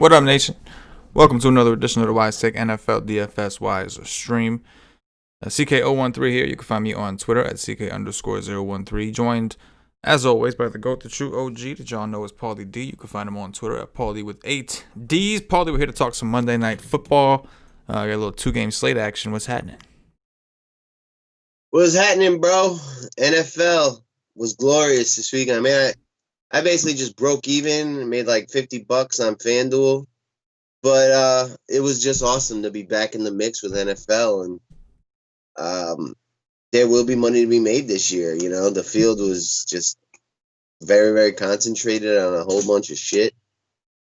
What up, nation? Welcome to another edition of the Wise Take NFL DFS Wise stream. CK013 here. You can find me on Twitter at CK_013. Joined, as always, by the GOAT, the true OG, that y'all know as Paulie D. You can find him on Twitter at Paulie with 8 Ds. Paulie, we're here to talk some Monday Night Football. Got a little two-game slate action. What's happening? What's happening, bro? NFL was glorious this weekend. I mean, I basically just broke even and made like $50 on FanDuel. But it was just awesome to be back in the mix with NFL. And there will be money to be made this year. You know, the field was just very, very concentrated on a whole bunch of shit.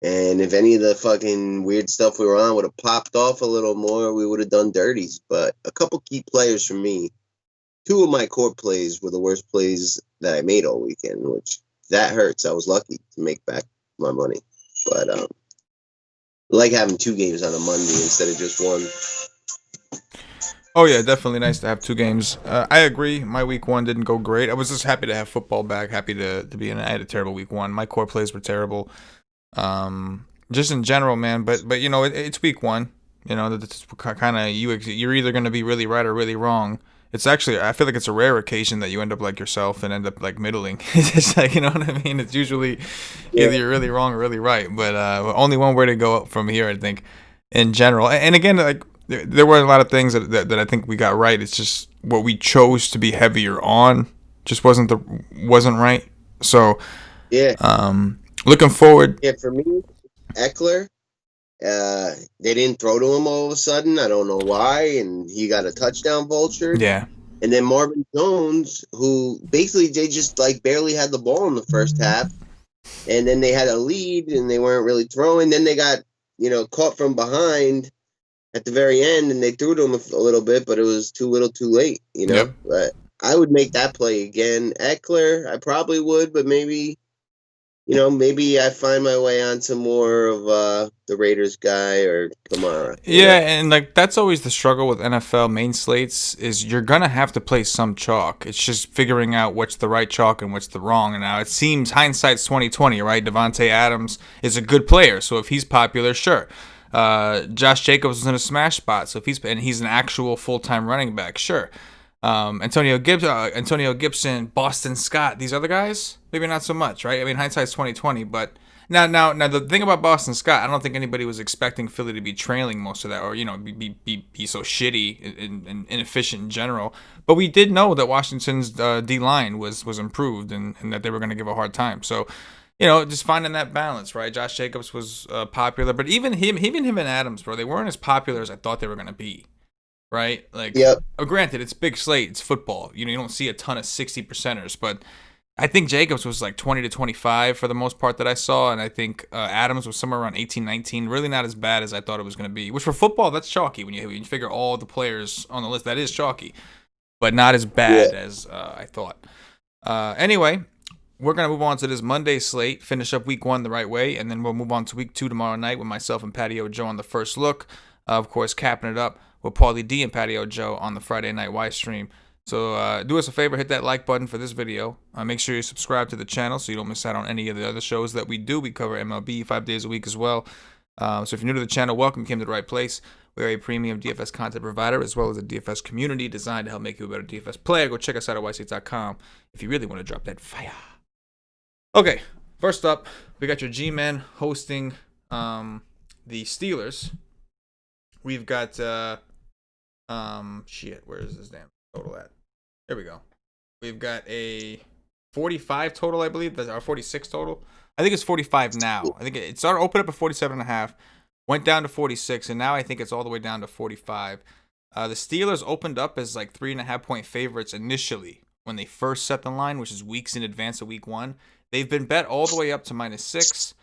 And if any of the fucking weird stuff we were on would have popped off a little more, we would have done dirties. But a couple key players for me. Two of my core plays were the worst plays that I made all weekend, which that hurts. I was lucky to make back my money. But I like having two games on a Monday instead of just one. Oh, yeah, definitely nice to have two games. I agree. My week one didn't go great. I was just happy to have football back, happy to be in it. I had a terrible week one. My core plays were terrible. Just in general, man. But you know, it's week one. You know, that's kind of you're either going to be really right or really wrong. It's actually, I feel like it's a rare occasion that you end up like yourself and end up like middling. It's just like, you know what I mean? It's usually either you're really wrong or really right. But only one way to go up from here, I think, in general. And again, like there were a lot of things that I think we got right. It's just what we chose to be heavier on just wasn't right. So yeah, looking forward. Yeah, for me, Eckler. They didn't throw to him all of a sudden. I don't know why, and he got a touchdown vulture. Yeah. And then Marvin Jones, who basically they just like barely had the ball in the first half, and then they had a lead and they weren't really throwing. Then they got caught from behind at the very end, and they threw to him a little bit, but it was too little, too late. Yep. But I would make that play again. Eckler, I probably would, but maybe. Maybe I find my way onto more of the Raiders guy or Kamara. Yeah, and like that's always the struggle with NFL main slates is you're gonna have to play some chalk. It's just figuring out what's the right chalk and what's the wrong. And now it seems hindsight's 20/20, right? Devontae Adams is a good player, so if he's popular, sure. Josh Jacobs was in a smash spot, so if he's an actual full-time running back, sure. Antonio Gibson, Boston Scott, these other guys, maybe not so much, right? I mean, hindsight's 20/20, but now the thing about Boston Scott, I don't think anybody was expecting Philly to be trailing most of that, or be so shitty and inefficient in general. But we did know that Washington's D line was improved and that they were going to give a hard time. So, just finding that balance, right? Josh Jacobs was popular, but even him and Adams, bro, they weren't as popular as I thought they were going to be. Right? Like, yep. Granted, it's big slate, it's football. You don't see a ton of 60%ers, but I think Jacobs was like 20 to 25 for the most part that I saw, and I think Adams was somewhere around 18, 19. Really not as bad as I thought it was going to be. Which for football, that's chalky when you figure all the players on the list. That is chalky, but not as bad as I thought. Anyway, we're going to move on to this Monday slate, finish up week one the right way, and then we'll move on to week two tomorrow night with myself and Patio Joe on the first look. Of course, capping it up with Paulie D and Patio Joe on the Friday Night Y stream. So do us a favor, hit that like button for this video. Make sure you subscribe to the channel so you don't miss out on any of the other shows that we do. We cover MLB 5 days a week as well. So if you're new to the channel, welcome. You came to the right place. We are a premium DFS content provider as well as a DFS community designed to help make you a better DFS player. Go check us out at yc.com if you really want to drop that fire. Okay, first up, we got your G-Men hosting the Steelers. We've got where is this damn total at? There we go. We've got a 45 total, I believe. That's our 46 total. I think it's 45 now. I think it started open up at 47.5, went down to 46, and now I think it's all the way down to 45. The Steelers opened up as like 3.5 point favorites initially when they first set the line, which is weeks in advance of week one. They've been bet all the way up to -6.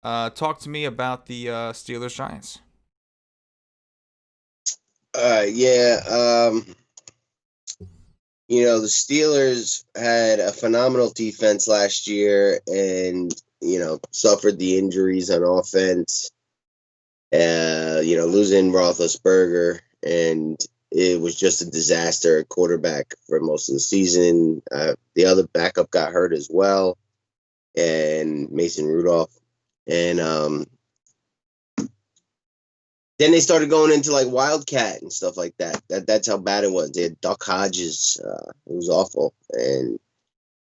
Talk to me about the Steelers Giants. The Steelers had a phenomenal defense last year and, suffered the injuries on offense, losing Roethlisberger, and it was just a disaster at quarterback for most of the season. The other backup got hurt as well, and Mason Rudolph. And Then they started going into like Wildcat and stuff like that. That's how bad it was. They had Duck Hodges. It was awful, and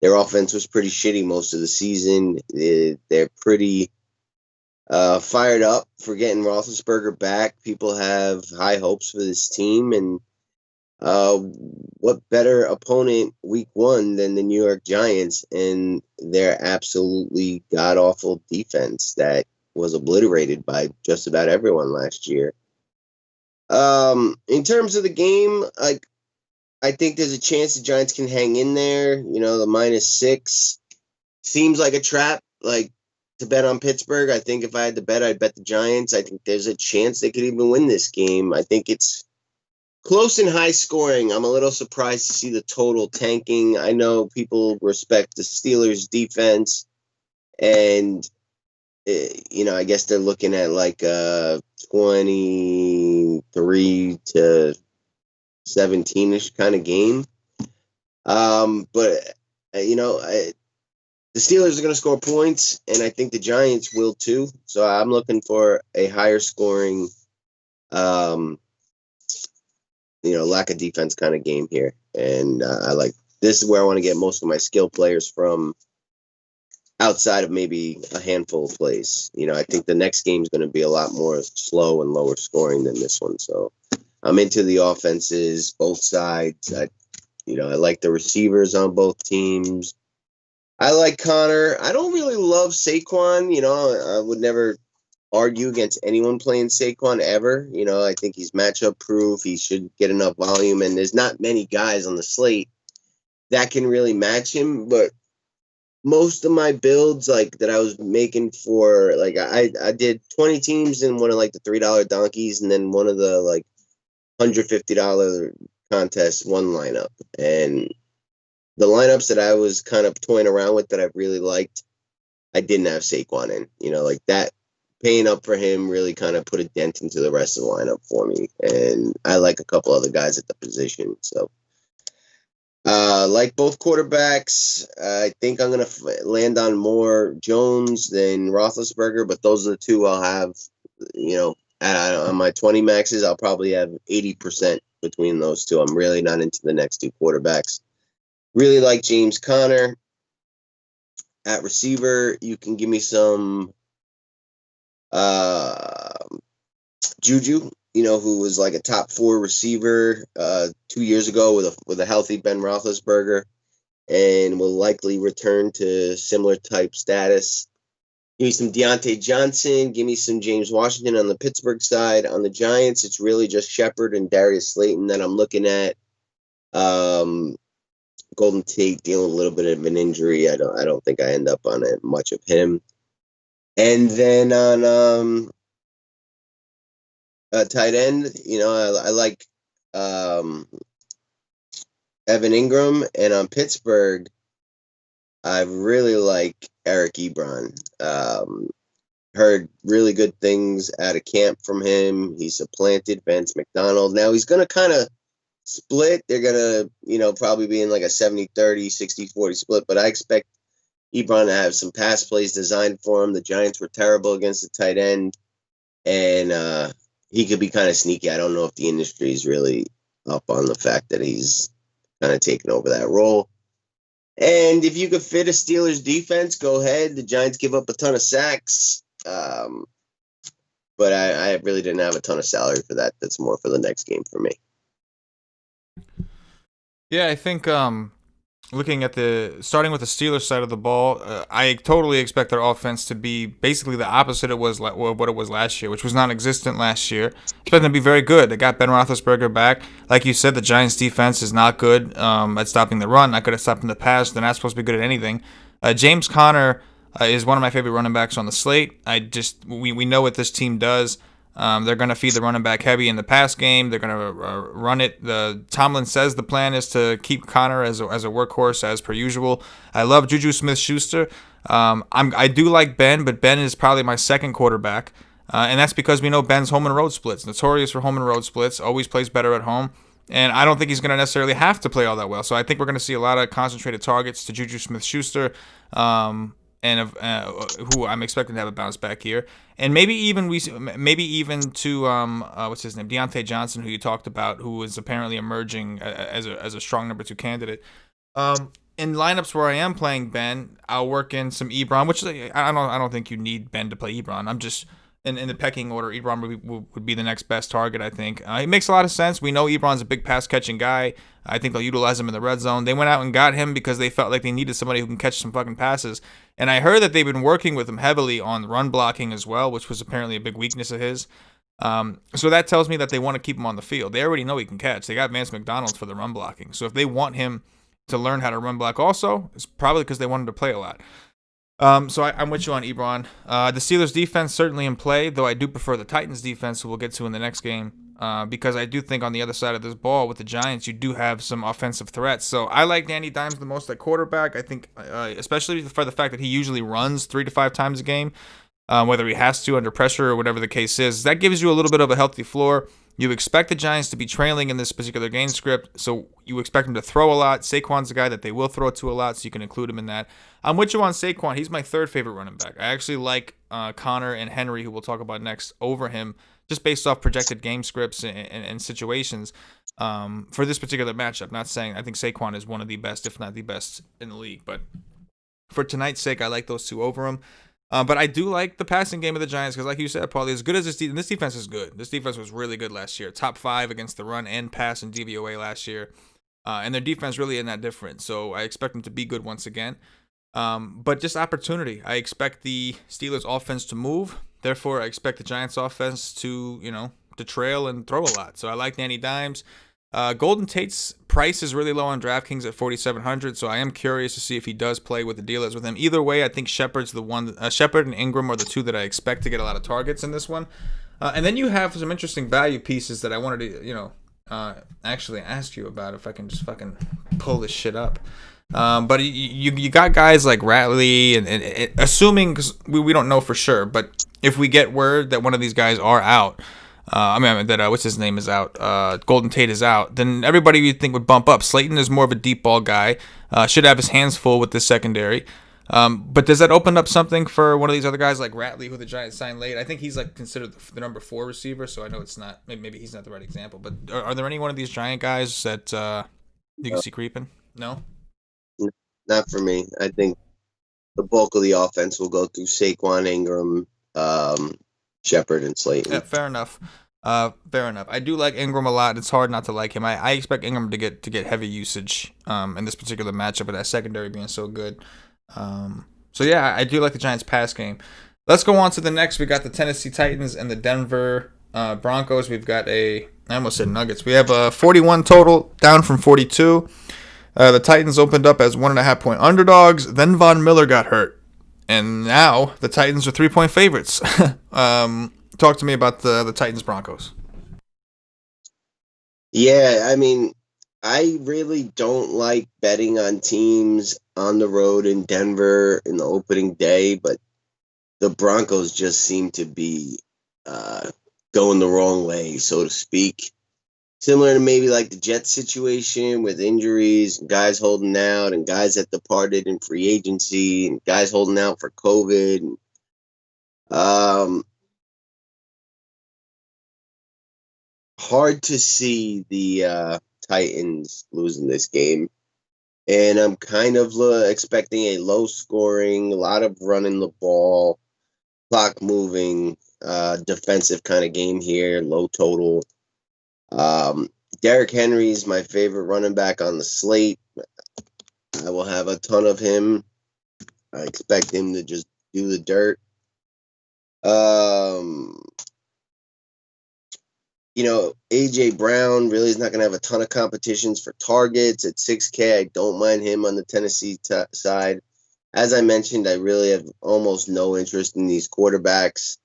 their offense was pretty shitty most of the season. They're pretty fired up for getting Roethlisberger back. People have high hopes for this team, and what better opponent week one than the New York Giants and their absolutely god-awful defense that was obliterated by just about everyone last year. In terms of the game, I think there's a chance the Giants can hang in there. The -6 seems like a trap, to bet on Pittsburgh. I think if I had to bet, I'd bet the Giants. I think there's a chance they could even win this game. I think it's close and high scoring. I'm a little surprised to see the total tanking. I know people respect the Steelers' defense, and I guess they're looking at like a 23 to 17-ish kind of game. But the Steelers are going to score points, and I think the Giants will too. So I'm looking for a higher scoring, lack of defense kind of game here. And this is where I want to get most of my skill players from, outside of maybe a handful of plays. I think the next game is going to be a lot more slow and lower scoring than this one. So I'm into the offenses, both sides. I like the receivers on both teams. I like Connor. I don't really love Saquon. I would never argue against anyone playing Saquon ever. I think he's matchup proof. He should get enough volume, and there's not many guys on the slate that can really match him. But most of my builds that I was making for I did 20 teams in one of the $3 donkeys, and then one of the $150 contests, one lineup. And the lineups that I was kind of toying around with that I really liked, I didn't have Saquon in. That paying up for him really kind of put a dent into the rest of the lineup for me. And I like a couple other guys at the position. So, like both quarterbacks, I think I'm going to land on more Jones than Roethlisberger, but those are the two I'll have, on my 20 maxes. I'll probably have 80% between those two. I'm really not into the next two quarterbacks. Really like James Conner. At receiver, you can give me some Juju, who was like a top 4 receiver 2 years ago with a healthy Ben Roethlisberger, and will likely return to similar type status. Give me some Deontay Johnson. Give me some James Washington on the Pittsburgh side. On the Giants, it's really just Shepard and Darius Slayton that I'm looking at. Golden Tate dealing with a little bit of an injury. I don't think I end up on it much of him. And then on tight end, I like Evan Ingram, and on Pittsburgh, I really like Eric Ebron. Heard really good things out of camp from him. He supplanted Vance McDonald. Now he's going to kind of split. They're going to, probably be in like a 70-30, 60-40 split, but I expect Ebron to have some pass plays designed for him. The Giants were terrible against the tight end, and he could be kind of sneaky. I don't know if the industry is really up on the fact that he's kind of taken over that role. And if you could fit a Steelers defense, go ahead. The Giants give up a ton of sacks, but I really didn't have a ton of salary for that. That's more for the next game for me. Yeah, I think looking at starting with the Steelers side of the ball, I totally expect their offense to be basically the opposite of what it was last year, which was non-existent last year. Expect them to be very good. They got Ben Roethlisberger back. Like you said, the Giants' defense is not good at stopping the run, not good at stopping the pass. They're not supposed to be good at anything. James Conner is one of my favorite running backs on the slate. We know what this team does. They're going to feed the running back heavy in the pass game. They're going to run it. Tomlin says the plan is to keep Connor as a workhorse as per usual. I love Juju Smith-Schuster. I do like Ben, but Ben is probably my second quarterback, and that's because we know Ben's home and road splits. Notorious for home and road splits. Always plays better at home, and I don't think he's going to necessarily have to play all that well. So I think we're going to see a lot of concentrated targets to Juju Smith-Schuster. and who I'm expecting to have a bounce back here, and maybe even to what's his name, Deontay Johnson, who you talked about, who is apparently emerging as a strong number 2 candidate. In lineups where I am playing Ben, I'll work in some Ebron, which I don't think you need Ben to play Ebron. I'm just in the pecking order, Ebron would be the next best target, I think. It makes a lot of sense. We know Ebron's a big pass-catching guy. I think they'll utilize him in the red zone. They went out and got him because they felt like they needed somebody who can catch some fucking passes. And I heard that they've been working with him heavily on run blocking as well, which was apparently a big weakness of his. So that tells me that they want to keep him on the field. They already know he can catch. They got Vance McDonald for the run blocking. So if they want him to learn how to run block also, it's probably because they want him to play a lot. So I'm with you on Ebron. The Steelers defense certainly in play, though I do prefer the Titans defense, who we'll get to in the next game, because I do think on the other side of this ball with the Giants, you do have some offensive threats. So I like Danny Dimes the most at quarterback. I think, especially for the fact that he usually runs 3 to 5 times a game, whether he has to under pressure or whatever the case is. That gives you a little bit of a healthy floor. You expect the Giants to be trailing in this particular game script, so you expect him to throw a lot. Saquon's a guy that they will throw to a lot, so you can include him in that. I'm with you on Saquon. He's my 3rd favorite running back. I actually like Connor and Henry, who we'll talk about next, over him, just based off projected game scripts and situations for this particular matchup. Not saying I think Saquon is one of the best, if not the best, in the league, but for tonight's sake, I like those two over him. But I do like the passing game of the Giants because, like you said, Paulie, as good as this defense is good. This defense was really good last year. Top 5 against the run and pass and DVOA last year. And their defense really isn't that different. So I expect them to be good once again. But just opportunity. I expect the Steelers offense to move. Therefore, I expect the Giants offense to trail and throw a lot. So I like Danny Dimes. Golden Tate's price is really low on DraftKings at 4,700, so I am curious to see if he does play with the dealers with him. Either way, I think Shepard's the one. Shepard and Ingram are the two that I expect to get a lot of targets in this one. And then you have some interesting value pieces that I wanted to, actually ask you about if I can just fucking pull this shit up. But you got guys like Ratley and assuming, because we don't know for sure, but if we get word that one of these guys are out. What's his name is out. Golden Tate is out. Then everybody you'd think would bump up. Slayton is more of a deep ball guy. Should have his hands full with the secondary. But does that open up something for one of these other guys like Ratley, who the Giants signed late? I think he's like considered the number 4 receiver. So I know it's not. Maybe he's not the right example. But are there any one of these Giant guys that you can see creeping? No. Not for me. I think the bulk of the offense will go through Saquon, Ingram, Shepard, and Slayton. Yeah, fair enough. I do like Ingram a lot. It's hard not to like him. I expect Ingram to get heavy usage in this particular matchup, with that secondary being so good. So yeah, I do like the Giants pass game. Let's go on to the next. We got the Tennessee Titans and the Denver Broncos. We've got I almost said Nuggets. We have a 41 total, down from 42. The Titans opened up as 1.5-point underdogs. Then Von Miller got hurt. And now the Titans are 3-point favorites. Talk to me about the Titans Broncos. Yeah, I mean, I really don't like betting on teams on the road in Denver in the opening day, but the Broncos just seem to be going the wrong way, so to speak. Similar to maybe like the Jets situation with injuries, guys holding out, and guys that departed in free agency, and guys holding out for COVID. Hard to see the Titans losing this game. And I'm kind of expecting a low scoring, a lot of running the ball, clock moving, defensive kind of game here, low total. Derrick Henry's my favorite running back on the slate. I will have a ton of him. I expect him to just do the dirt. AJ Brown really is not going to have a ton of competitions for targets at 6K. I don't mind him on the Tennessee side. As I mentioned, I really have almost no interest in these quarterbacks.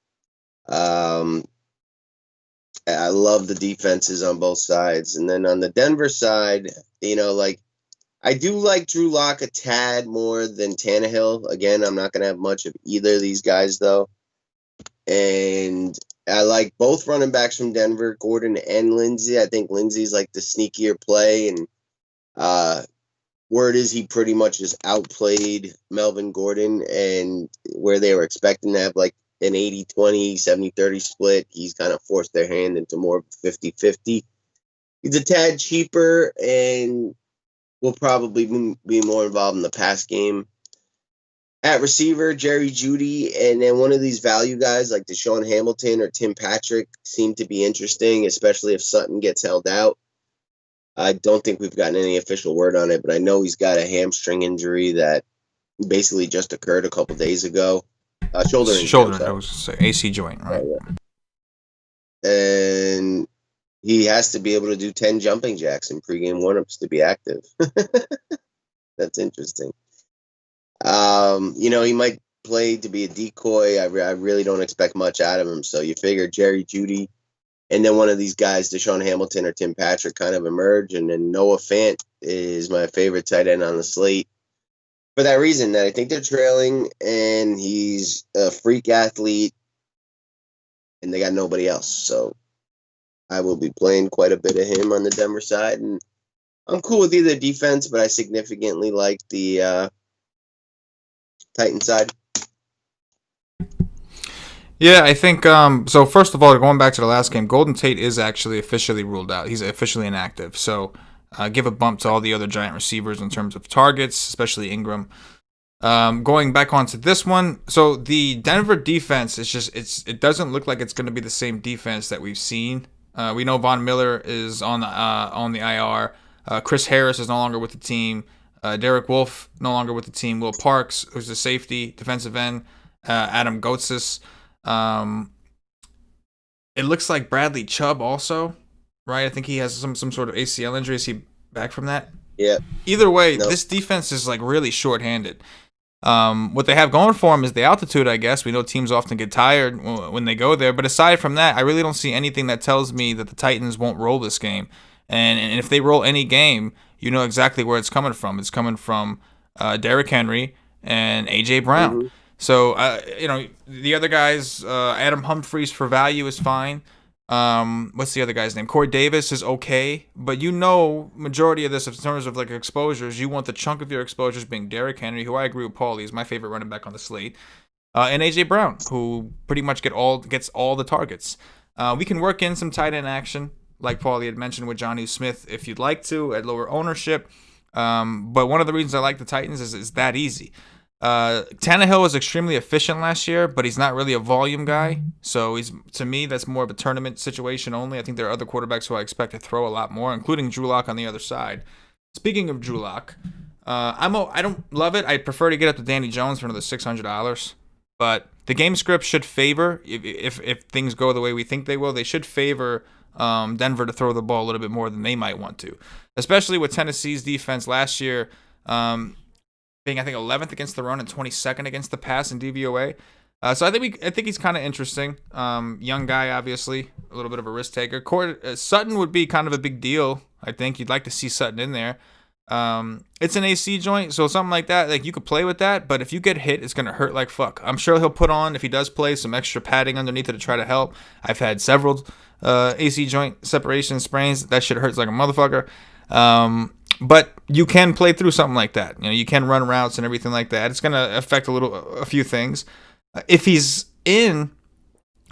I love the defenses on both sides. And then on the Denver side, I do like Drew Lock a tad more than Tannehill. Again, I'm not going to have much of either of these guys, though. And I like both running backs from Denver, Gordon and Lindsey. I think Lindsey's like the sneakier play. And word is he pretty much just outplayed Melvin Gordon, and where they were expecting to have like an 80-20, 70-30 split, he's kind of forced their hand into more of a 50-50. He's a tad cheaper and will probably be more involved in the pass game. At receiver, Jerry Jeudy, and then one of these value guys like Deshaun Hamilton or Tim Patrick seem to be interesting, especially if Sutton gets held out. I don't think we've gotten any official word on it, but I know he's got a hamstring injury that basically just occurred a couple days ago. Shoulder injury. I was say AC joint, right? And he has to be able to do 10 jumping jacks in pregame warmups to be active. That's interesting. He might play to be a decoy. I really don't expect much out of him. So you figure Jerry Jeudy and then one of these guys, Deshaun Hamilton or Tim Patrick, kind of emerge. And then Noah Fant is my favorite tight end on the slate. For that reason, that I think they're trailing, and he's a freak athlete, and they got nobody else. So I will be playing quite a bit of him on the Denver side. And I'm cool with either defense, but I significantly like the Titan side. Yeah, I think so. First of all, going back to the last game, Golden Tate is actually officially ruled out. He's officially inactive. So give a bump to all the other giant receivers in terms of targets, especially Ingram. Going back onto this one, so the Denver defense is it doesn't look like it's going to be the same defense that we've seen. We know Von Miller is on the IR. Chris Harris is no longer with the team. Derek Wolfe no longer with the team. Will Parks, who's the safety, defensive end. Adam Gotsis. It looks like Bradley Chubb also, right? I think he has some sort of ACL injury. Is he back from that? Yeah. Either way, This defense is like really short-handed. What they have going for them is the altitude, I guess. We know teams often get tired when they go there. But aside from that, I really don't see anything that tells me that the Titans won't roll this game. And if they roll any game, you know exactly where it's coming from. It's coming from Derrick Henry and A.J. Brown. Mm-hmm. So, the other guys, Adam Humphries for value is fine. What's the other guy's name? Corey Davis is okay. But majority of this, in terms of like exposures, you want the chunk of your exposures being Derrick Henry, who I agree with Paulie is my favorite running back on the slate, and A.J. Brown, who pretty much gets all the targets. We can work in some tight end action, like Paulie had mentioned with Jonnu Smith, if you'd like to, at lower ownership. But one of the reasons I like the Titans is it's that easy. Tannehill was extremely efficient last year, but he's not really a volume guy. So to me, that's more of a tournament situation only. I think there are other quarterbacks who I expect to throw a lot more, including Drew Lock on the other side. Speaking of Drew Lock, I don't love it. I'd prefer to get up to Danny Jones for another $600. But the game script should favor, if things go the way we think they will, they should favor Denver to throw the ball a little bit more than they might want to. Especially with Tennessee's defense last year being, I think, 11th against the run and 22nd against the pass in DVOA. So I think he's kind of interesting. Young guy, obviously, a little bit of a risk taker. Sutton would be kind of a big deal. I think you'd like to see Sutton in there. It's an AC joint, so something like that, like you could play with that. But if you get hit, it's gonna hurt like fuck. I'm sure he'll put on, if he does play, some extra padding underneath it to try to help. I've had several AC joint separation sprains. That shit hurts like a motherfucker. But you can play through something like that. You can run routes and everything like that. It's gonna affect a few things. If he's in,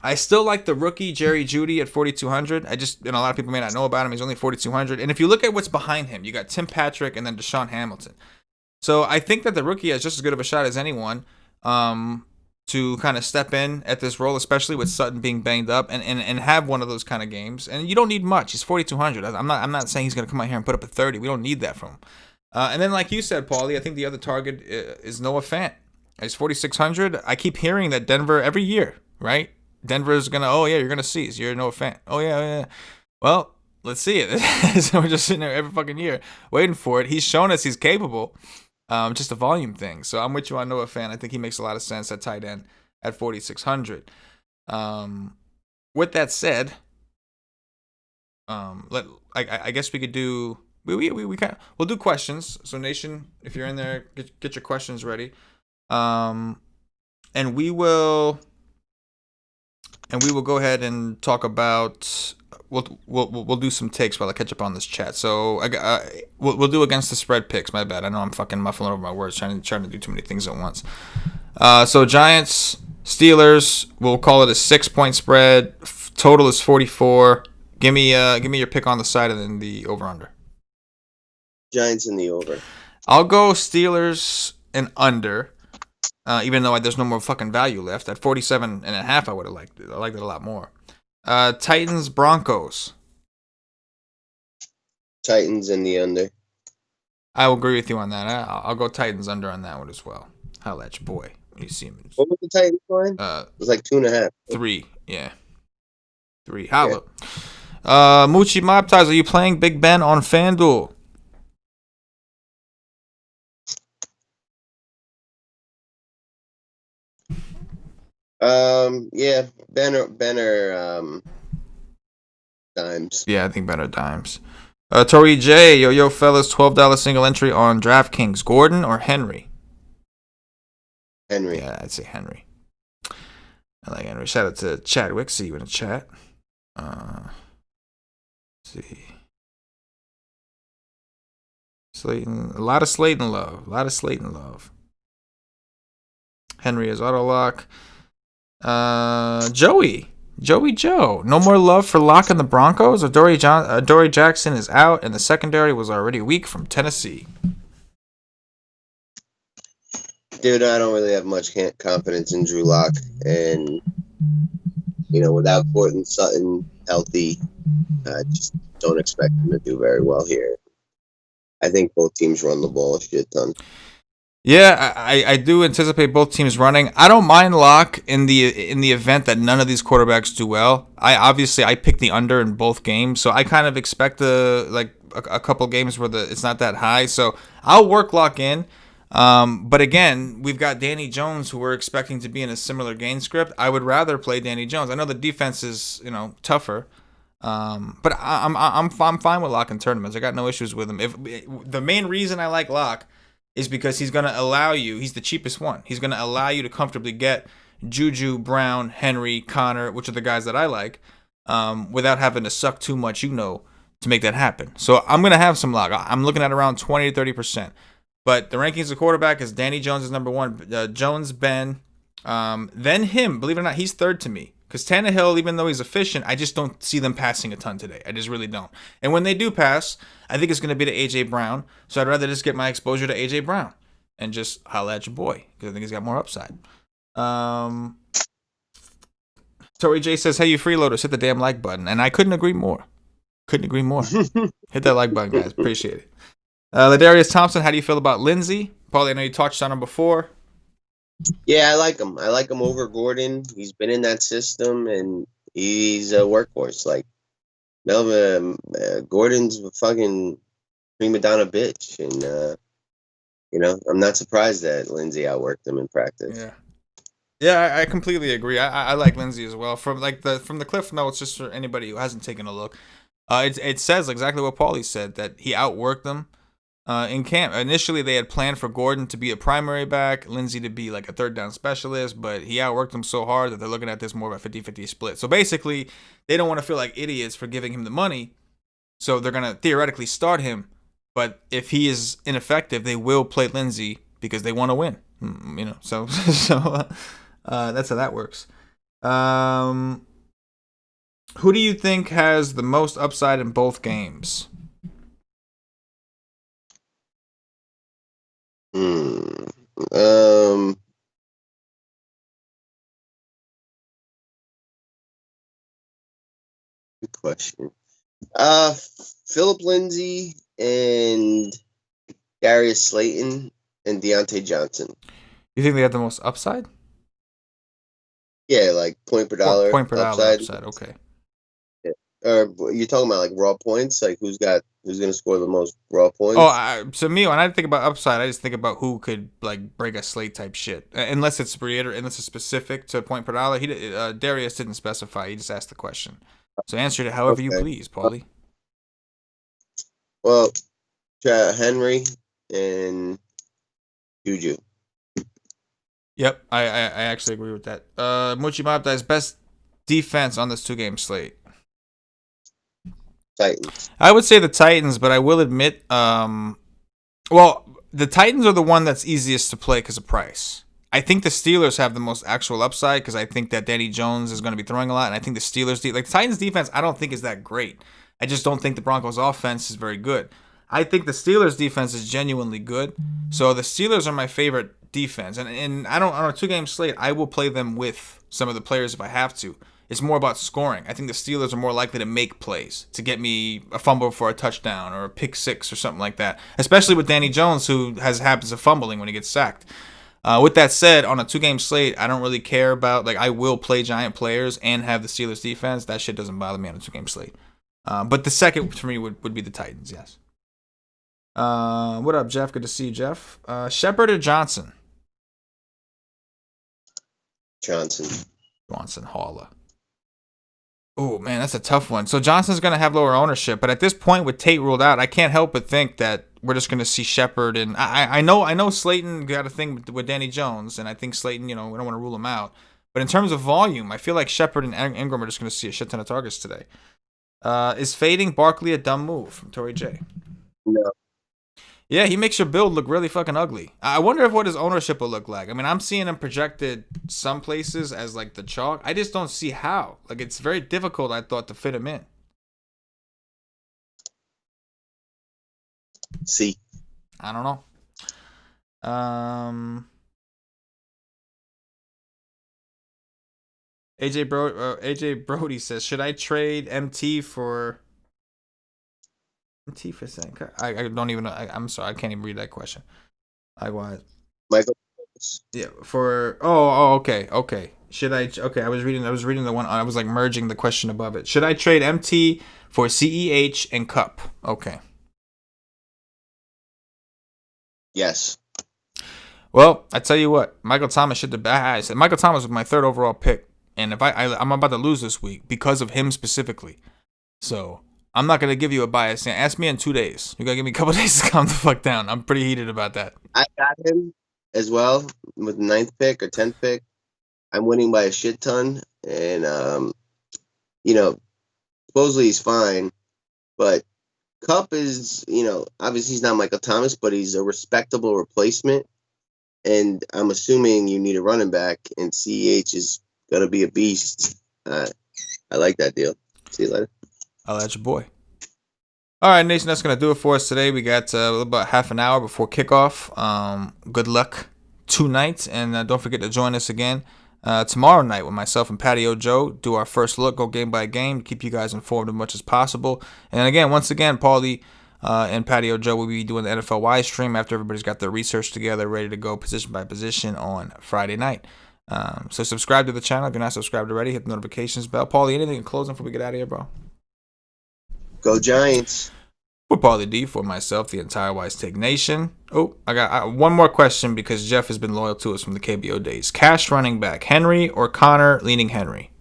I still like the rookie Jerry Jeudy at 4,200. A lot of people may not know about him. He's only 4,200. And if you look at what's behind him, you got Tim Patrick and then Deshaun Hamilton. So I think that the rookie has just as good of a shot as anyone to kind of step in at this role, especially with Sutton being banged up and have one of those kind of games. And you don't need much. He's 4,200. I'm not saying he's going to come out here and put up a 30. We don't need that from him. And then, like you said, Paulie, I think the other target is Noah Fant. He's 4,600. I keep hearing that Denver every year, right? Denver's going to, you're going to seize. You're Noah Fant. Oh, yeah. Well, let's see it. So we're just sitting there every fucking year waiting for it. He's shown us he's capable. Just a volume thing. So I'm with you on Noah Fant. I think he makes a lot of sense at tight end at 4,600. With that said, I guess we could do we'll do questions. So Nation, if you're in there, get your questions ready. And we will and we will go ahead and talk about. We'll do some takes while I catch up on this chat. So we'll do against the spread picks. My bad. I know I'm fucking muffling over my words, trying to do too many things at once. So Giants, Steelers. We'll call it a 6-point spread. Total is 44. Give me your pick on the side and then the over under. Giants in the over. I'll go Steelers and under. Even though there's no more fucking value left. At 47.5, I would have liked it. I liked it a lot more. Titans, Broncos. Titans in the under. I will agree with you on that. I'll go Titans under on that one as well. Holla at your boy when you see him. What was the Titans line? It was like 2.5. 3, yeah. 3. Holla. Yeah. Moochie Mob Ties, are you playing Big Ben on FanDuel? Yeah, Ben or dimes. Yeah, I think Ben or dimes. Tori J, yo fellas, $12 single entry on DraftKings. Gordon or Henry? Henry. Yeah, I'd say Henry. I like Henry. Shout out to Chadwick. See you in the chat. Let's see. Slayton. A lot of Slayton love. Henry is auto lock. Joey Joe. No more love for Locke and the Broncos. Adoree Jackson is out, and the secondary was already weak from Tennessee. Dude, I don't really have much confidence in Drew Lock, and without Courtland Sutton healthy, I just don't expect him to do very well here. I think both teams run the ball a shit ton. Yeah, I do anticipate both teams running. I don't mind Locke in the event that none of these quarterbacks do well. I picked the under in both games, so I kind of expect a couple games where it's not that high. So I'll work Locke in. But again, we've got Danny Jones, who we're expecting to be in a similar game script. I would rather play Danny Jones. I know the defense is tougher, but I'm fine with Locke in tournaments. I got no issues with him. If the main reason I like Locke is because he's going to allow you. He's the cheapest one. He's going to allow you to comfortably get Juju, Brown, Henry, Connor, which are the guys that I like, without having to suck too much, to make that happen. So I'm going to have some Locke. I'm looking at around 20 to 30%. But the rankings of quarterback is Danny Jones is number 1, Jones, Ben, then him. Believe it or not, he's third to me. Because Tannehill, even though he's efficient, I just don't see them passing a ton today. I just really don't. And when they do pass, I think it's going to be to A.J. Brown. So I'd rather just get my exposure to A.J. Brown and just holla at your boy because I think he's got more upside. Tori J says, hey, you freeloaders, hit the damn like button. And I couldn't agree more. Hit that like button, guys. Appreciate it. Ladarius Thompson, how do you feel about Lindsey? Paulie, I know you touched on him before. Yeah, I like him. I like him over Gordon. He's been in that system, and he's a workhorse. Like, Melvin, Gordon's a fucking prima donna bitch. And, I'm not surprised that Lindsey outworked him in practice. Yeah, I completely agree. I like Lindsey as well. From the Cliff Notes, just for anybody who hasn't taken a look, it says exactly what Paulie said, that he outworked them. In camp, initially they had planned for Gordon to be a primary back, Lindsey to be like a third down specialist, but he outworked him so hard that they're looking at this more of a 50-50 split. So basically, they don't want to feel like idiots for giving him the money, so they're going to theoretically start him, but if he is ineffective, they will play Lindsey because they want to win. So that's how that works. Who do you think has the most upside in both games? Good question. Philip Lindsay and Darius Slayton and Deontay Johnson. You think they have the most upside? Yeah, like point per dollar. Point per dollar upside. Okay. Yeah. You're talking about like raw points, like who's going to score the most raw points? To me, when I think about upside, I just think about who could like break a slate type shit. Unless it's specific to point per dollar. Darius didn't specify. He just asked the question. So answer it however you please, Paulie. Well, Henry and Juju. Yep, I actually agree with that. Moochie Mob Dice, best defense on this 2-game slate? Titans. I would say the Titans, but I will admit, well, the Titans are the one that's easiest to play because of price. I think the Steelers have the most actual upside because I think that Danny Jones is going to be throwing a lot, and I think the Steelers, like the Titans defense, I don't think is that great. I just don't think the Broncos offense is very good. I think the Steelers defense is genuinely good, so the Steelers are my favorite defense, and I don't on a 2-game slate I will play them with some of the players if I have to. It's more about scoring. I think the Steelers are more likely to make plays to get me a fumble for a touchdown or a pick six or something like that, especially with Danny Jones, who has habits of fumbling when he gets sacked. With that said, on a 2-game slate, I don't really care about, like, I will play giant players and have the Steelers defense. That shit doesn't bother me on a 2-game slate. But the second for me would be the Titans, yes. What up, Jeff? Good to see you, Jeff. Shepard or Johnson? Johnson Haula. Oh, man, that's a tough one. So Johnson's going to have lower ownership, but at this point with Tate ruled out, I can't help but think that we're just going to see Shepard. And I know Slayton got a thing with Danny Jones, and I think Slayton, we don't want to rule him out. But in terms of volume, I feel like Shepard and Ingram are just going to see a shit ton of targets today. Is fading Barkley a dumb move from Tory J? No. Yeah, he makes your build look really fucking ugly. I wonder what his ownership will look like. I mean, I'm seeing him projected some places as like the chalk. I just don't see how. Like, it's very difficult, I thought, to fit him in. See. I don't know. AJ Brody says, should I trade MT for saying? I don't even know. I'm sorry, I can't even read that question. Likewise. Michael. Yeah. For okay. Should I? Okay, I was reading the one. I was like merging the question above it. Should I trade MT for CEH and Cup? Okay. Yes. Well, I tell you what, Michael Thomas should have. I said Michael Thomas was my 3rd overall pick, and if I'm about to lose this week because of him specifically, so. I'm not going to give you a bias. Ask me in 2 days. You got to give me a couple days to calm the fuck down. I'm pretty heated about that. I got him as well with the 9th pick or 10th pick. I'm winning by a shit ton. And, supposedly he's fine. But Cup is, obviously he's not Michael Thomas, but he's a respectable replacement. And I'm assuming you need a running back, and CEH is going to be a beast. I like that deal. See you later. I'll add your boy. All right, Nation, that's going to do it for us today. We got about half an hour before kickoff. Good luck tonight, and don't forget to join us again tomorrow night with myself and Patio Joe. Do our first look, go game by game, keep you guys informed as much as possible. And again, once again, Paulie and Patio Joe will be doing the NFL Wise stream after everybody's got their research together, ready to go position by position on Friday night. So subscribe to the channel if you're not subscribed already. Hit the notifications bell. Paulie, anything in closing before we get out of here, bro? Go Giants. For Paulie D, for myself, the entire Wise Take Nation. Oh, I got one more question because Jeff has been loyal to us from the KBO days. Cash running back, Henry or Connor leaning Henry?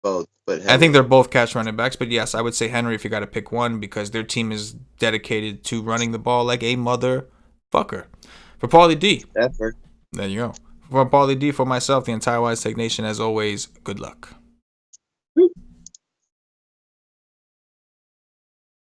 Both, but Henry. I think they're both cash running backs, but yes, I would say Henry if you got to pick one because their team is dedicated to running the ball like a motherfucker. For Paulie D. Effort. There you go. For Paulie D, for myself, the entire Wise Take Nation, as always, good luck.